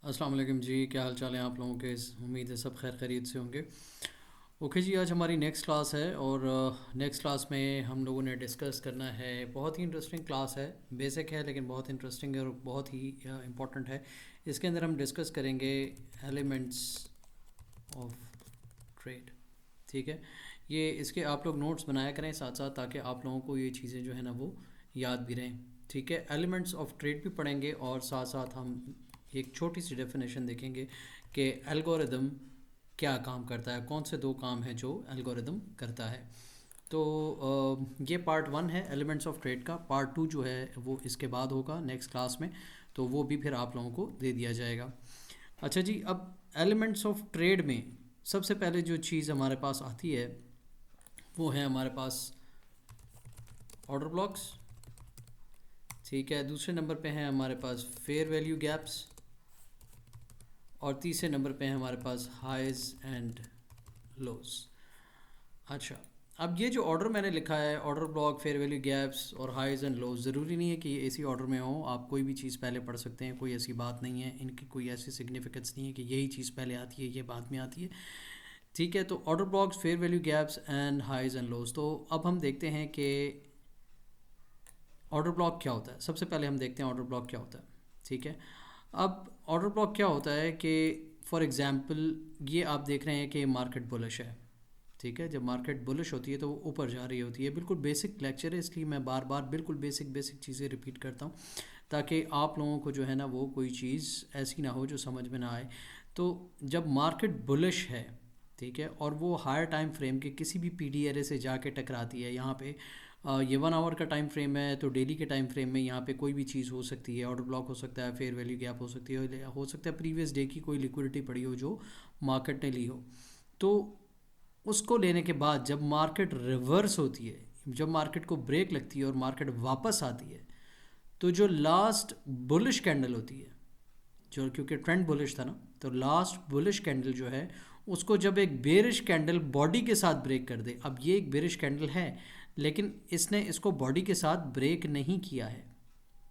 अस्सलाम वालेकुम जी, क्या हाल चाल है आप लोगों के। उम्मीद है सब खैर खैरियत से होंगे। ओके जी, आज हमारी नेक्स्ट क्लास है और नेक्स्ट क्लास में हम लोगों ने डिस्कस करना है। बहुत ही इंटरेस्टिंग क्लास है, बेसिक है लेकिन बहुत इंटरेस्टिंग है और बहुत ही इम्पोर्टेंट है। इसके अंदर हम डिस्कस करेंगे एलिमेंट्स ऑफ ट्रेड। ठीक है, ये इसके आप लोग नोट्स बनाया करें साथ साथ, ताकि आप लोगों को ये चीज़ें जो है ना वो याद भी रहें। ठीक है, एलिमेंट्स ऑफ ट्रेड भी पढ़ेंगे और साथ साथ हम एक छोटी सी डेफिनेशन देखेंगे कि एल्गोरिदम क्या काम करता है, कौन से दो काम हैं जो एल्गोरिदम करता है। तो ये पार्ट वन है एलिमेंट्स ऑफ ट्रेड का। पार्ट टू जो है वो इसके बाद होगा नेक्स्ट क्लास में, तो वो भी फिर आप लोगों को दे दिया जाएगा। अच्छा जी, अब एलिमेंट्स ऑफ ट्रेड में सबसे पहले जो चीज़ हमारे पास आती है वो है हमारे पास ऑर्डर ब्लॉक्स। ठीक है, दूसरे नंबर पे है हमारे पास फेयर वैल्यू गैप्स और तीसरे नंबर पे है हमारे पास हाइज एंड लोज। अच्छा, अब ये जो ऑर्डर मैंने लिखा है, order block, fair value gaps और हाइज एंड लोज, ज़रूरी नहीं है कि ये इसी ऑर्डर में हो। आप कोई भी चीज़ पहले पढ़ सकते हैं, कोई ऐसी बात नहीं है, इनकी कोई ऐसी सिग्निफिकेंस नहीं है कि यही चीज़ पहले आती है ये बाद में आती है। ठीक है, तो order blocks, fair value gaps and highs and lows. तो अब हम देखते हैं कि ऑर्डर ब्लॉक क्या होता है। सबसे पहले हम देखते हैं ऑर्डर ब्लॉक क्या होता है। ठीक है, अब ऑर्डर ब्लॉक क्या होता है कि फॉर एग्ज़ाम्पल ये आप देख रहे हैं कि मार्केट बुलिश है। ठीक है, जब मार्केट बुलिश होती है तो वो ऊपर जा रही होती है। बिल्कुल बेसिक लेक्चर है, इसलिए मैं बार बार बिल्कुल बेसिक बेसिक चीज़ें रिपीट करता हूँ, ताकि आप लोगों को जो है ना वो कोई चीज़ ऐसी ना हो जो समझ में ना आए। तो जब मार्केट बुलिश है, ठीक है, और वो हायर टाइम फ्रेम के किसी भी पीडी एरे से जाके टकराती है, यहाँ पे ये 1 आवर का टाइम फ्रेम है, तो डेली के टाइम फ्रेम में यहाँ पे कोई भी चीज़ हो सकती है। ऑर्डर ब्लॉक हो सकता है, फेयर वैल्यू गैप हो सकती है, हो सकता है प्रीवियस डे की कोई लिक्विडिटी पड़ी हो जो मार्केट ने ली हो। तो उसको लेने के बाद जब मार्केट रिवर्स होती है, जब मार्केट को ब्रेक लगती है और मार्केट वापस आती है, तो जो लास्ट बुलिश कैंडल होती है, जो क्योंकि ट्रेंड बुलिश था ना, तो लास्ट बुलिश कैंडल जो है उसको जब एक बेरिश कैंडल बॉडी के साथ ब्रेक कर दे। अब ये एक बेरिश कैंडल है लेकिन इसने इसको बॉडी के साथ ब्रेक नहीं किया है।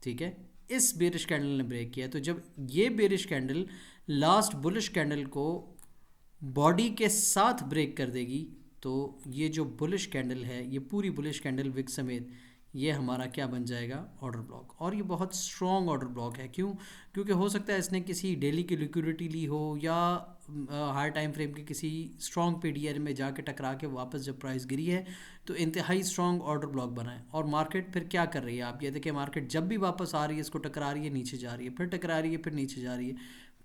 ठीक है, इस बेरिश कैंडल ने ब्रेक किया है। तो जब ये bearish candle last bullish candle को बॉडी के साथ ब्रेक कर देगी, तो ये जो बुलिश कैंडल है, ये पूरी बुलिश कैंडल विक समेत, ये हमारा क्या बन जाएगा, ऑर्डर ब्लॉक। और ये बहुत स्ट्रॉन्ग ऑर्डर ब्लॉक है। क्यों? क्योंकि हो सकता है इसने किसी डेली की लिक्विडिटी ली हो या हाई टाइम फ्रेम के किसी स्ट्रॉन्ग पीडीआर में जाके टकरा के वापस जब प्राइस गिरी है, तो इंतहाई स्ट्रॉन्ग ऑर्डर ब्लॉक बना है। और मार्केट फिर क्या कर रही है, आप ये देखिए, मार्केट जब भी वापस आ रही है इसको टकरा रही है, नीचे जा रही है, फिर टकरा रही है, फिर नीचे जा रही है,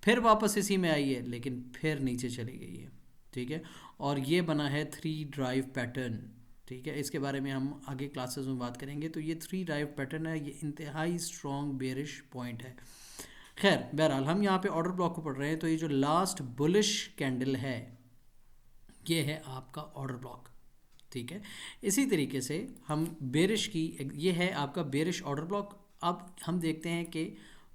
फिर वापस इसी में आई है लेकिन फिर नीचे चली गई है। ठीक है, और ये बना है 3 ड्राइव पैटर्न। ठीक है, इसके बारे में हम आगे क्लासेस में बात करेंगे। तो ये 3 ड्राइव पैटर्न है, ये इंतहाई स्ट्रॉन्ग बेरिश पॉइंट है। खैर, बहरहाल हम यहाँ पे ऑर्डर ब्लॉक को पढ़ रहे हैं। तो ये जो लास्ट बुलिश कैंडल है ये है आपका ऑर्डर ब्लॉक। ठीक है, इसी तरीके से हम बेरिश की, ये है आपका बेरिश ऑर्डर ब्लॉक। अब हम देखते हैं कि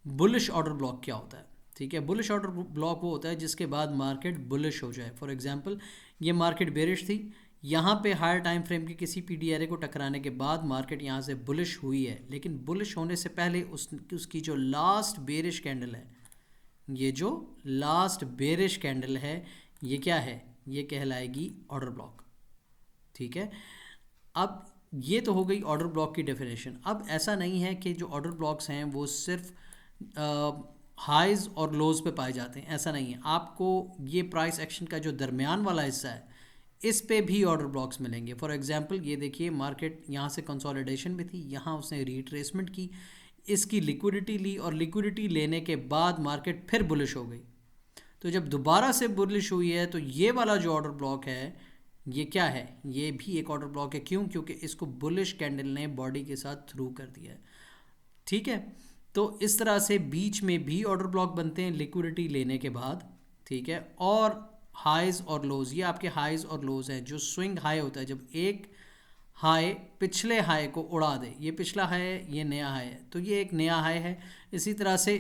बुलिश ऑर्डर ब्लॉक क्या होता है। ठीक है, बुलिश ऑर्डर ब्लॉक वो होता है जिसके बाद मार्केट बुलिश हो जाए। फॉर एग्जांपल ये मार्केट बेरिश थी, यहाँ पे हायर टाइम फ्रेम के किसी पीडीआरए को टकराने के बाद मार्केट यहाँ से बुलिश हुई है, लेकिन बुलिश होने से पहले उसकी जो लास्ट बेरिश कैंडल है, ये जो लास्ट बेरिश कैंडल है, ये क्या है, ये कहलाएगी ऑर्डर ब्लॉक। ठीक है, अब ये तो हो गई ऑर्डर ब्लॉक की डेफिनेशन। अब ऐसा नहीं है कि जो ऑर्डर ब्लॉक्स हैं वो सिर्फ हाइज और लोज पे पाए जाते हैं, ऐसा नहीं है। आपको ये प्राइस एक्शन का जो दरमियान वाला हिस्सा है, इस पे भी ऑर्डर ब्लॉक्स मिलेंगे। फॉर एग्जांपल ये देखिए, मार्केट यहाँ से कंसोलिडेशन में थी, यहाँ उसने रिट्रेसमेंट की, इसकी लिक्विडिटी ली और लिक्विडिटी लेने के बाद मार्केट फिर बुलिश हो गई। तो जब दोबारा से बुलिश हुई है तो ये वाला जो ऑर्डर ब्लॉक है ये क्या है, ये भी एक ऑर्डर ब्लॉक है। क्यों? क्योंकि इसको बुलिश कैंडल ने बॉडी के साथ थ्रू कर दिया है। ठीक है, तो इस तरह से बीच में भी ऑर्डर ब्लॉक बनते हैं लिक्विडिटी लेने के बाद। ठीक है, और हाइज और लोज, ये आपके हाइज और लोज हैं। जो स्विंग हाई होता है, जब एक हाई पिछले हाई को उड़ा दे, ये पिछला हाई है, ये नया हाई है, तो ये एक नया हाई है। इसी तरह से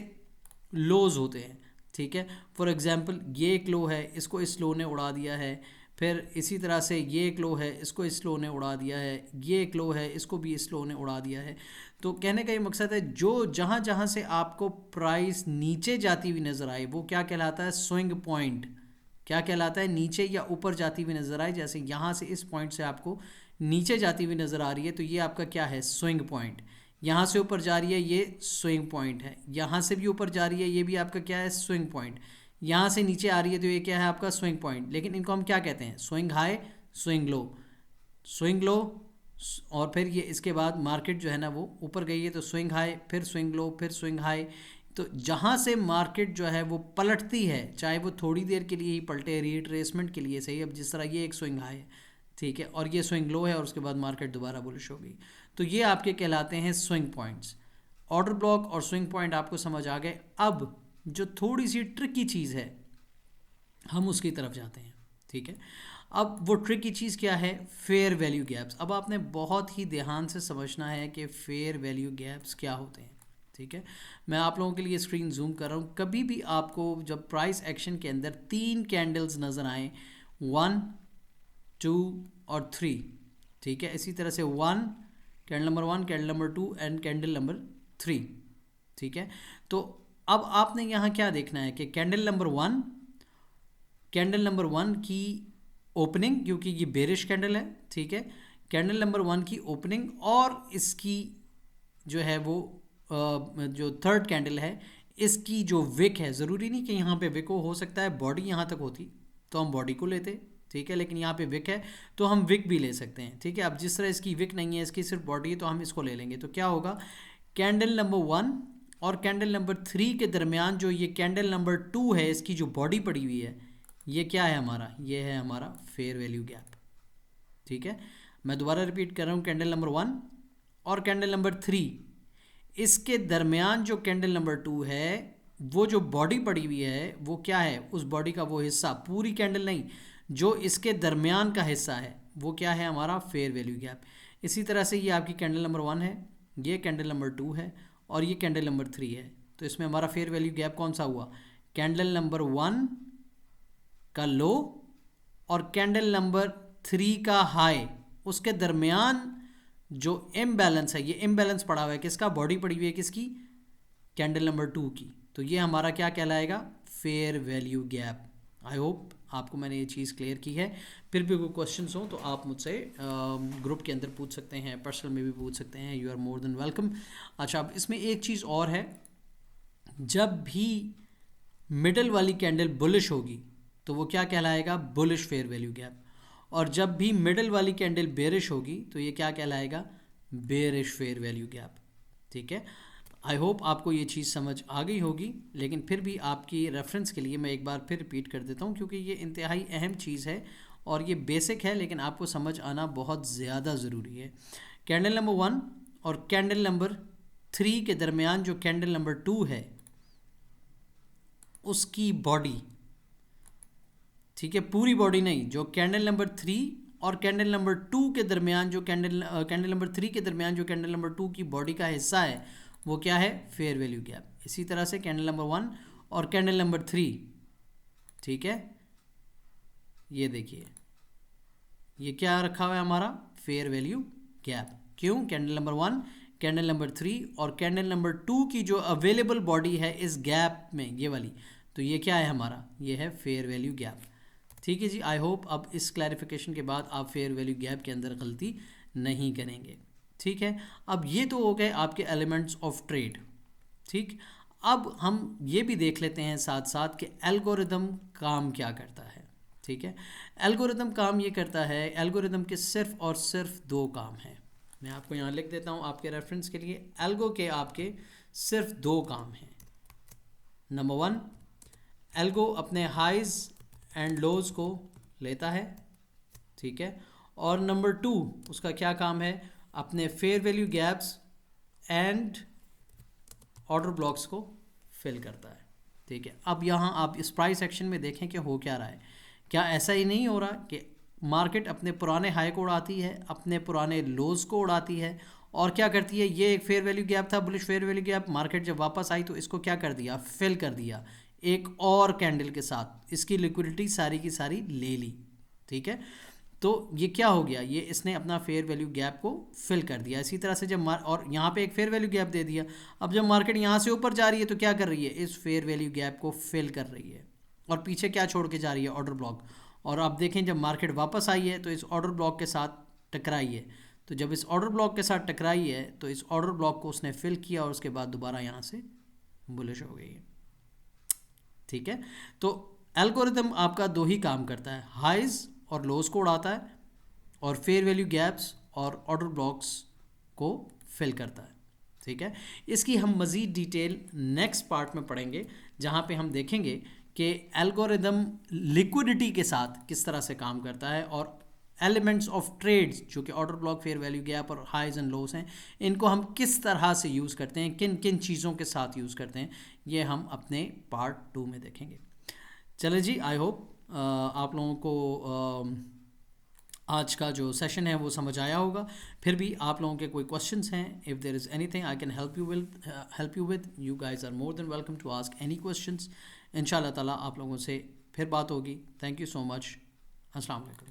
लोज होते हैं। ठीक है, फॉर एग्जांपल ये एक लो है, इसको इस लो ने उड़ा दिया है, फिर इसी तरह से ये एक लो है, इसको इस लो ने उड़ा दिया है, ये एक लो है, इसको भी इस लो ने उड़ा दिया है। तो कहने का ये मकसद है जो जहाँ जहाँ से आपको प्राइस नीचे जाती हुई नज़र आए वो क्या कहलाता है, स्विंग पॉइंट। क्या कहलाता है, नीचे या ऊपर जाती हुई नज़र आए। जैसे यहाँ से इस पॉइंट से आपको नीचे जाती हुई नज़र आ रही है तो ये आपका क्या है, स्विंग पॉइंट। यहाँ से ऊपर जा रही है ये स्विंग पॉइंट है, यहाँ से भी ऊपर जा रही है ये भी आपका क्या है, स्विंग पॉइंट। यहाँ से नीचे आ रही है तो ये क्या है आपका, स्विंग पॉइंट। लेकिन इनको हम क्या कहते हैं, swing high, swing low, swing low. और फिर ये इसके बाद मार्केट जो है ना वो ऊपर गई है तो स्विंग हाई, फिर स्विंग लो, फिर स्विंग हाई। तो जहाँ से मार्केट जो है वो पलटती है, चाहे वो थोड़ी देर के लिए ही पलटे, रिट्रेसमेंट के लिए सही। अब जिस तरह ये एक स्विंग हाई है, ठीक है, और ये स्विंग लो है और उसके बाद मार्केट दोबारा बुलिश हो गई, तो ये आपके कहलाते हैं स्विंग पॉइंट्स। ऑर्डर ब्लॉक और स्विंग पॉइंट आपको समझ आ गए। अब जो थोड़ी सी ट्रिकी चीज़ है हम उसकी तरफ जाते हैं, ठीक है। अब वो ट्रिकी चीज़ क्या है, फेयर वैल्यू गैप्स। अब आपने बहुत ही ध्यान से समझना है कि फेयर वैल्यू गैप्स क्या होते हैं, ठीक है। मैं आप लोगों के लिए स्क्रीन जूम कर रहा हूँ। कभी भी आपको जब प्राइस एक्शन के अंदर 3 कैंडल्स नज़र आए, 1, 2 और 3, ठीक है, इसी तरह से 1 candle number 1, candle number 2 and candle number 3, ठीक है। तो अब आपने यहाँ क्या देखना है कि कैंडल नंबर 1 की ओपनिंग, क्योंकि ये बेरिश कैंडल है, ठीक है, कैंडल नंबर 1 की ओपनिंग और इसकी जो है वो जो थर्ड कैंडल है इसकी जो विक है, ज़रूरी नहीं कि यहाँ पे विक हो सकता है बॉडी यहाँ तक होती तो हम बॉडी को लेते, ठीक है, लेकिन यहाँ पे विक है तो हम विक भी ले सकते हैं, ठीक है। अब जिस तरह इसकी विक नहीं है, इसकी सिर्फ बॉडी है, तो हम इसको ले लेंगे। तो क्या होगा, कैंडल नंबर 1 और कैंडल नंबर 3 के दरमियान जो ये कैंडल नंबर 2 है, इसकी जो बॉडी पड़ी हुई है, ये क्या है हमारा, ये है हमारा फेयर वैल्यू गैप, ठीक है। मैं दोबारा रिपीट कर रहा हूँ, कैंडल नंबर 1 और कैंडल नंबर 3, इसके दरमियान जो कैंडल नंबर 2 है, वो जो बॉडी पड़ी हुई है वो क्या है, उस बॉडी का वो हिस्सा, पूरी कैंडल नहीं, जो इसके दरमियान का हिस्सा है वो क्या है, हमारा फेयर वैल्यू गैप। इसी तरह से ये आपकी कैंडल नंबर 1 है, ये कैंडल नंबर 2 है और ये कैंडल नंबर 3 है। तो इसमें हमारा फेयर वैल्यू गैप कौन सा हुआ, कैंडल नंबर 1 का लो और कैंडल नंबर 3 का हाई, उसके दरमियान जो इम्बैलेंस है, ये इम्बैलेंस पड़ा हुआ है किसका, बॉडी पड़ी हुई है किसकी, कैंडल नंबर 2 की। तो ये हमारा क्या कहलाएगा, fair value gap. I hope आपको मैंने ये चीज़ क्लियर की है। फिर भी कोई क्वेश्चंस हो तो आप मुझसे ग्रुप के अंदर पूछ सकते हैं, पर्सनल में भी पूछ सकते हैं, you are more than welcome. अच्छा, अब इसमें एक चीज़ और है, जब भी मिडल वाली कैंडल बुलिश होगी तो वो क्या कहलाएगा, बुलिश फेयर वैल्यू गैप। और जब भी मिडल वाली कैंडल बेरिश होगी तो ये क्या कहलाएगा, बेरिश फेयर वैल्यू गैप, ठीक है। आई होप आपको ये चीज़ समझ आ गई होगी, लेकिन फिर भी आपकी रेफरेंस के लिए मैं एक बार फिर रिपीट कर देता हूँ, क्योंकि ये इंतहाई अहम चीज़ है और ये बेसिक है, लेकिन आपको समझ आना बहुत ज़्यादा ज़रूरी है। कैंडल नंबर 1 और कैंडल नंबर 3 के दरमियान जो कैंडल नंबर 2 है उसकी बॉडी, ठीक है, पूरी बॉडी नहीं, जो कैंडल नंबर 3 और कैंडल नंबर 2 के दरमियान जो कैंडल नंबर 3 के दरमियान जो कैंडल नंबर 2 की बॉडी का हिस्सा है वो क्या है, फेयर वैल्यू गैप। इसी तरह से कैंडल नंबर 1 और कैंडल नंबर 3, ठीक है, ये देखिए ये क्या रखा हुआ है हमारा, फेयर वैल्यू गैप। क्यों, कैंडल नंबर 1, कैंडल नंबर 3 और कैंडल नंबर 2 की जो अवेलेबल बॉडी है इस गैप में, ये वाली, तो ये क्या है हमारा, ये है फेयर वैल्यू गैप, ठीक है जी। आई होप अब इस क्लैरिफिकेशन के बाद आप फेयर वैल्यू गैप के अंदर गलती नहीं करेंगे, ठीक है। अब ये तो हो गए आपके एलिमेंट्स ऑफ ट्रेड, ठीक। अब हम ये भी देख लेते हैं साथ साथ कि एल्गोरिदम काम क्या करता है, ठीक है। एल्गोरिदम काम ये करता है, एल्गोरिदम के सिर्फ और सिर्फ 2 काम हैं। मैं आपको यहाँ लिख देता हूँ आपके रेफरेंस के लिए, एल्गो के आपके सिर्फ 2 काम हैं। नंबर 1, एल्गो अपने हाइज एंड लोज को लेता है, ठीक है, और नंबर 2 उसका क्या काम है, अपने fair value gaps and order blocks को फिल करता है, ठीक है। अब यहाँ आप इस प्राइस एक्शन में देखें कि हो क्या रहा है, क्या ऐसा ही नहीं हो रहा कि मार्केट अपने पुराने हाई को उड़ाती है, अपने पुराने लोज को उड़ाती है, और क्या करती है, ये एक फेयर वैल्यू गैप था, bullish fair value gap, market जब वापस आई तो इसको क्या कर दिया, फिल कर दिया एक और कैंडल के साथ, इसकी लिक्विडिटी सारी की सारी ले ली, ठीक है। तो ये क्या हो गया, ये इसने अपना फेयर वैल्यू गैप को फिल कर दिया। इसी तरह से जब और यहाँ पे एक फेयर वैल्यू गैप दे दिया, अब जब मार्केट यहाँ से ऊपर जा रही है तो क्या कर रही है, इस फेयर वैल्यू गैप को फिल कर रही है, और पीछे क्या छोड़ के जा रही है, ऑर्डर ब्लॉक। और आप देखें जब मार्केट वापस आई है तो इस ऑर्डर ब्लॉक के साथ टकराई है, तो जब इस ऑर्डर ब्लॉक के साथ टकराई है तो इस ऑर्डर ब्लॉक को उसने फिल किया और उसके बाद दोबारा यहाँ से बुलिश हो गई है, ठीक है। तो एल्गोरिदम आपका दो ही काम करता है, हाइज और लोज को उड़ाता है, और फेयर वैल्यू गैप्स और ऑर्डर ब्लॉक्स को फिल करता है, ठीक है। इसकी हम मज़ीद डिटेल नेक्स्ट पार्ट में पढ़ेंगे, जहाँ पे हम देखेंगे कि एल्गोरिदम लिक्विडिटी के साथ किस तरह से काम करता है, और एलिमेंट्स ऑफ ट्रेड्स जो कि order block, fair value gap और हाइज एंड लोस हैं, इनको हम किस तरह से यूज़ करते हैं, किन किन चीज़ों के साथ यूज़ करते हैं, ये हम अपने पार्ट 2 में देखेंगे। चले जी, आई होप आप लोगों को आज का जो सेशन है वो समझ आया होगा। फिर भी आप लोगों के कोई क्वेश्चंस हैं, if there is anything I can help you with, you guys are more than welcome to ask any questions. इंशाल्लाह ताला आप लोगों से फिर बात होगी। Thank you so much. अस्सलाम वालेकुम।